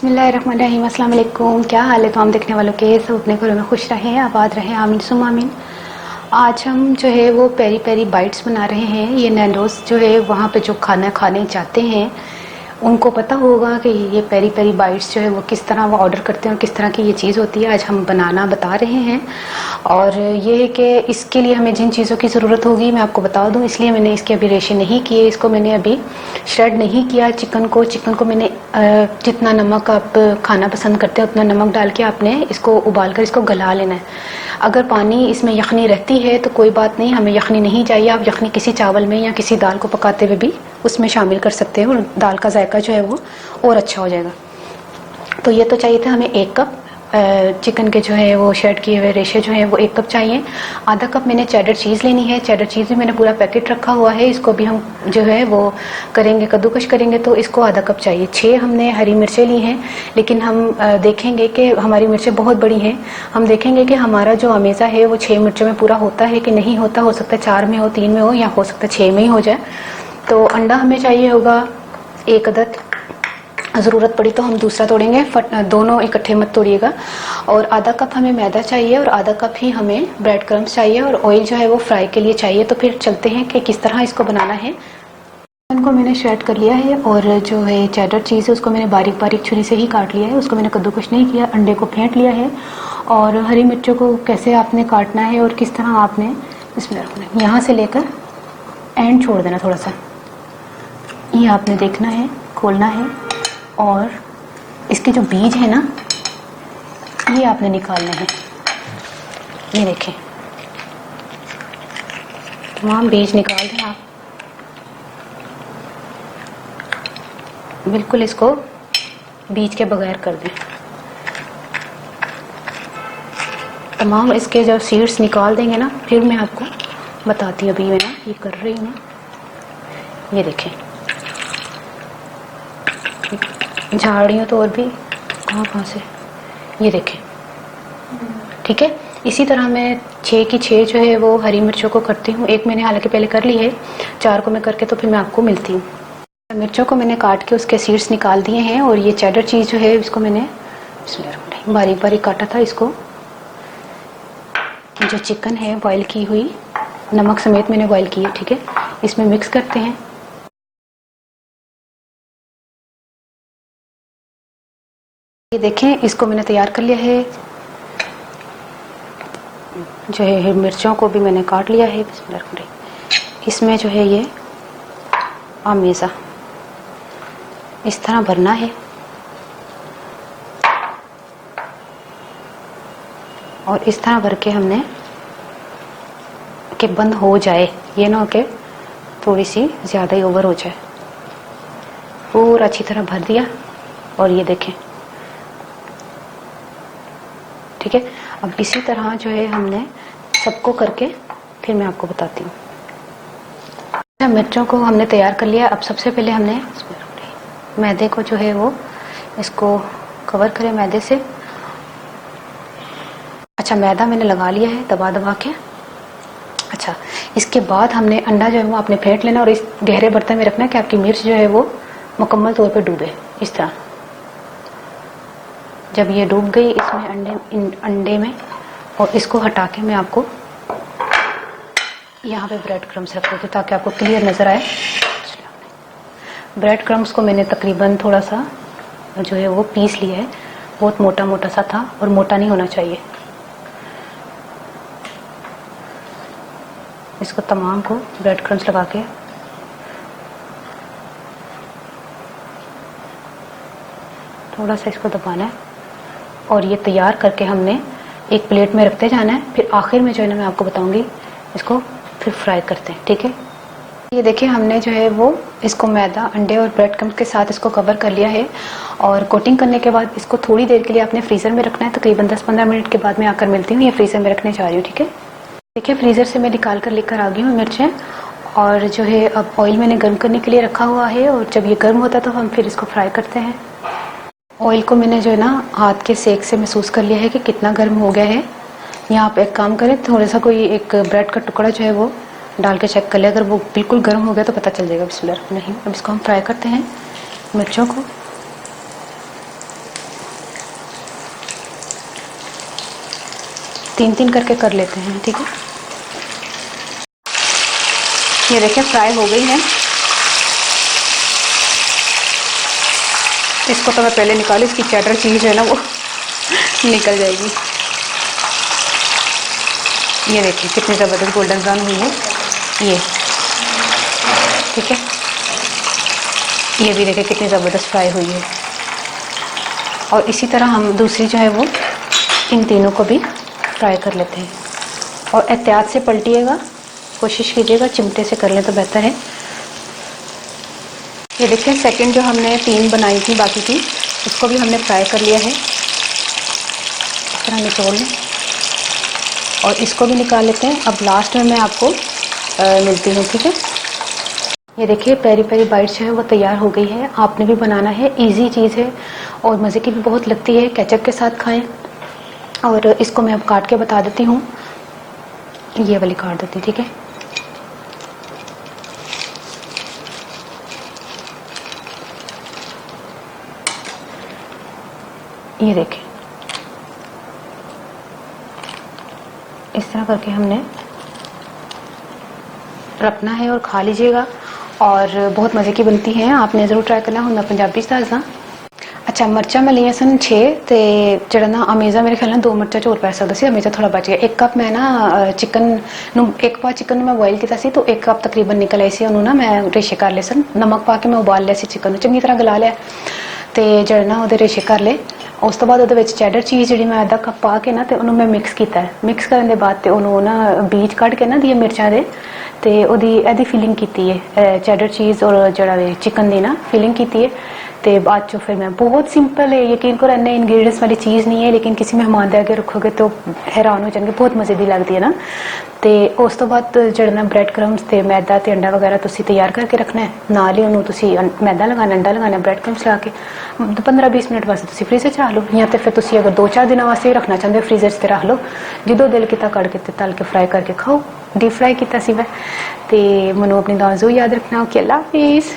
बिस्मिल्लाहिर्रहमानिर्रहीम। अस्सलाम वालेकुम। क्या हाल है तमाम देखने वालों के? सब अपने घरों में खुश रहें, आबाद रहें, आमीन सुम आमीन। आज हम जो है वो पेरी पेरी बाइट्स बना रहे हैं। ये नैंडोस जो है वहाँ पे जो खाना खाने जाते हैं उनको पता होगा कि ये पेरी पेरी बाइट्स जो है वो किस तरह वो ऑर्डर करते हैं और किस तरह की ये चीज़ होती है। आज हम बनाना बता रहे हैं और ये है कि इसके लिए हमें जिन चीज़ों की ज़रूरत होगी मैं आपको बता दूं, इसलिए मैंने इसके अभी रेशे नहीं किए। इसको मैंने अभी श्रेड नहीं किया। चिकन को मैंने जितना नमक आप खाना पसंद करते हैं उतना नमक डाल के आपने इसको उबाल कर इसको गला लेना है। अगर पानी इसमें यखनी रहती है तो कोई बात नहीं, हमें यखनी नहीं चाहिए। आप यखनी किसी चावल में या किसी दाल को पकाते हुए भी उसमें शामिल कर सकते हो और दाल का जायका जो है वो और अच्छा हो जाएगा। तो ये तो चाहिए था हमें 1 कप चिकन के जो है वो शेड किए हुए रेशे जो है वो 1 कप चाहिए। आधा कप मैंने चेडर चीज़ लेनी है। चेडर चीज़ भी मैंने पूरा पैकेट रखा हुआ है। इसको भी हम जो है वो करेंगे, कद्दूकश करेंगे, तो इसको आधा कप चाहिए। 6 हमने हरी मिर्चें ली हैं, लेकिन हम देखेंगे कि हमारी मिर्चें बहुत बड़ी हैं। हम देखेंगे कि हमारा जो अमेज़ा है वो 6 मिर्चों में पूरा होता है कि नहीं होता। हो सकता है 4 में हो, 3 में हो, या हो सकता है 6 में ही हो जाए। तो अंडा हमें चाहिए होगा 1 अदद। ज़रूरत पड़ी तो हम दूसरा तोड़ेंगे, दोनों इकट्ठे मत तोड़िएगा। और आधा कप हमें मैदा चाहिए और आधा कप ही हमें ब्रेड क्रम्स चाहिए और ऑयल जो है वो फ्राई के लिए चाहिए। तो फिर चलते हैं कि किस तरह इसको बनाना है। इनको मैंने श्रेड कर लिया है और जो है चेडर चीज़ है उसको मैंने बारीक बारीक छुरी से ही काट लिया है। उसको मैंने कद्दूकश नहीं किया। अंडे को फेंट लिया है और हरी मिर्चों को कैसे आपने काटना है और किस तरह आपने इसमें यहाँ से लेकर एंड छोड़ देना थोड़ा सा, ये आपने देखना है, खोलना है। और इसके जो बीज है ना ये आपने निकालने हैं। ये देखें, तमाम बीज निकाल दें आप। बिल्कुल इसको बीज के बगैर कर दें। तमाम इसके जो सीड्स निकाल देंगे ना, फिर मैं आपको बताती हूँ। अभी मैं ना ये कर रही हूँ। ये देखें, झाड़ियों तो और भी कहाँ से, ये देखें, ठीक है। इसी तरह मैं 6 की 6 जो है वो हरी मिर्चों को करती हूँ। 1 मैंने हालांकि पहले कर ली है, 4 को मैं करके तो फिर मैं आपको मिलती हूँ। मिर्चों को मैंने काट के उसके सीड्स निकाल दिए हैं और ये चेडर चीज़ जो है इसको मैंने बारीक बारीक काटा था। इसको जो चिकन है बॉयल की हुई, नमक समेत मैंने बॉयल की है, ठीक है। इसमें मिक्स करते हैं। ये देखें, इसको मैंने तैयार कर लिया है। जो है मिर्चों को भी मैंने काट लिया है। इसमें जो है ये अमेज़ा इस तरह भरना है और इस तरह भर के हमने कि बंद हो जाए, ये ना हो कि थोड़ी सी ज़्यादा ही ओवर हो जाए। पूरा अच्छी तरह भर दिया और ये देखें, ठीक है। अब इसी तरह जो है हमने सबको करके फिर मैं आपको बताती हूँ। मिर्चों को हमने तैयार कर लिया। अब सबसे पहले हमने मैदे को जो है वो इसको कवर करें मैदे से। अच्छा, मैदा मैंने लगा लिया है दबा दबा के। अच्छा, इसके बाद हमने अंडा जो है वो आपने फेंट लेना और इस गहरे बर्तन में रखना है कि आपकी मिर्च जो है वो मुकम्मल तौर पे डूबे। इस तरह जब ये डूब गई इसमें अंडे में, और इसको हटा के मैं आपको यहाँ पे ब्रेड क्रम्स रख देती हूँ ताकि आपको क्लियर नज़र आए। ब्रेड क्रम्स को मैंने तकरीबन थोड़ा सा जो है वो पीस लिया है। बहुत मोटा मोटा सा था और मोटा नहीं होना चाहिए। इसको तमाम को ब्रेड क्रम्स लगा के थोड़ा सा इसको दबाना है और ये तैयार करके हमने एक प्लेट में रखते जाना है। फिर आखिर में जो है ना मैं आपको बताऊंगी इसको फिर फ्राई करते हैं, ठीक है। ये देखिए, हमने जो है वो इसको मैदा, अंडे और ब्रेड क्रम्स के साथ इसको कवर कर लिया है और कोटिंग करने के बाद इसको थोड़ी देर के लिए आपने फ्रीज़र में रखना है। तकरीबन 10-15 मिनट के बाद मैं आकर मिलती हूँ। ये फ्रीज़र में रखने जा रही हूँ, ठीक है। देखिए, फ्रीज़र से मैं निकाल कर लेकर आ गई हूँ मिर्चें और जो है अब ऑयल मैंने गर्म करने के लिए रखा हुआ है और जब ये गर्म होता है तो हम फिर इसको फ्राई करते हैं। ऑयल को मैंने जो है ना हाथ के सेक से महसूस कर लिया है कि कितना गर्म हो गया है। यहाँ आप एक काम करें, थोड़ा सा कोई एक ब्रेड का टुकड़ा जो है वो डाल के चेक कर ले। अगर वो बिल्कुल गर्म हो गया तो पता चल जाएगा। बिस्मिल्लाह। नहीं, अब इसको हम फ्राई करते हैं मिर्चों को। 3-3 करके कर लेते हैं, ठीक है। ये देखिए फ्राई हो गई है। इसको तो मैं पहले निकालूँ, इसकी चेडर चीज़ है ना वो निकल जाएगी। ये देखिए कितनी ज़बरदस्त गोल्डन ब्राउन हुई है ये, ठीक है। ये भी देखिए कितनी ज़बरदस्त फ्राई हुई है। और इसी तरह हम दूसरी जो है वो इन तीनों को भी फ्राई कर लेते हैं। और एहतियात से पलटिएगा, कोशिश कीजिएगा चिमटे से कर लें तो बेहतर है। ये देखिए सेकंड जो हमने 3 बनाई थी बाकी की, उसको भी हमने फ्राई कर लिया है। इस तरह निचोड़ लें और इसको भी निकाल लेते हैं। अब लास्ट में मैं आपको मिलती हूँ, ठीक है। ये देखिए पेरी पेरी बाइट्स जो है वो तैयार हो गई है। आपने भी बनाना है, इजी चीज़ है और मज़े की भी बहुत लगती है। केचप के साथ खाएं। और इसको मैं अब काट के बता देती हूँ, ये वाली काट देती हूँ, ठीक है। ये देखें इस तरह करके हमने रखना है और खा लीजिएगा। और बहुत मज़े की बनती हैं, आपने ज़रूर ट्राई करना। हूँ मैं पंजाबी स्टाइल सा। अच्छा मिर्चा मैं लिया सन 6 ते जड़ा ना अमेज़ा मेरे ख्याल 2 मिर्चा होर पै सकदा सी, अमेज़ा थोड़ा बच गया। 1 कप मैं ना चिकन एक पा चिकन मैं बॉयल किया सी, तो 1 कप तकरीबन निकल आई सी। उन्होंने ना मैं रेशे कर ले सन, नमक पा के मैं उबाल लिया सी चिकन, चंगी तरह गला लिया ते जड़ा ना उहदे रेशे कर ले। उस तो बाद उहदे विच चैडर चीज़ जी मैं आधा कप पा के ना ते उन्होंने मैं मिक्स किया है। मिक्स करने के बाद ते उन्होंने ना बीज कढ़ के ना दिए मिर्चा दे ते ओदी एदी फिलिंग की है, चैडर चीज़ और जड़ा चिकन दी ना फिलिंग की है। तो बाद चो फिर मैं बहुत सिंपल है, यकीन करो इन्ने इंग्रीडियंट्स वाली चीज़ नहीं है, लेकिन किसी मेहमान के आगे रखोगे तो हैरान हो जाएंगे, बहुत मज़े की लगती है ना। तो उस तो बाद जड़ा ब्रैड क्रम्स ते मैदा ते अंडा वगैरह तुसी तैयार करके रखना है। नाल ही उन्होंने तुसी मैदा लगाना, अंडा लगाना, ब्रैड क्रम्स लगा के 15-20 मिनट वास्ते तुसी फ्रीजर च रख लो, या तो फिर तुसी अगर 2-4 दिन वास्ते रखना चाहते हो फ्रीजर से रख लो। जो दिल किता कड़ के तल के फ्राई करके खाओ। डीप फ्राई किया सी मैं। तो मैनू अपनी दुआ ज़रूर याद रखना। ओके, अल्लाह हाफिज़।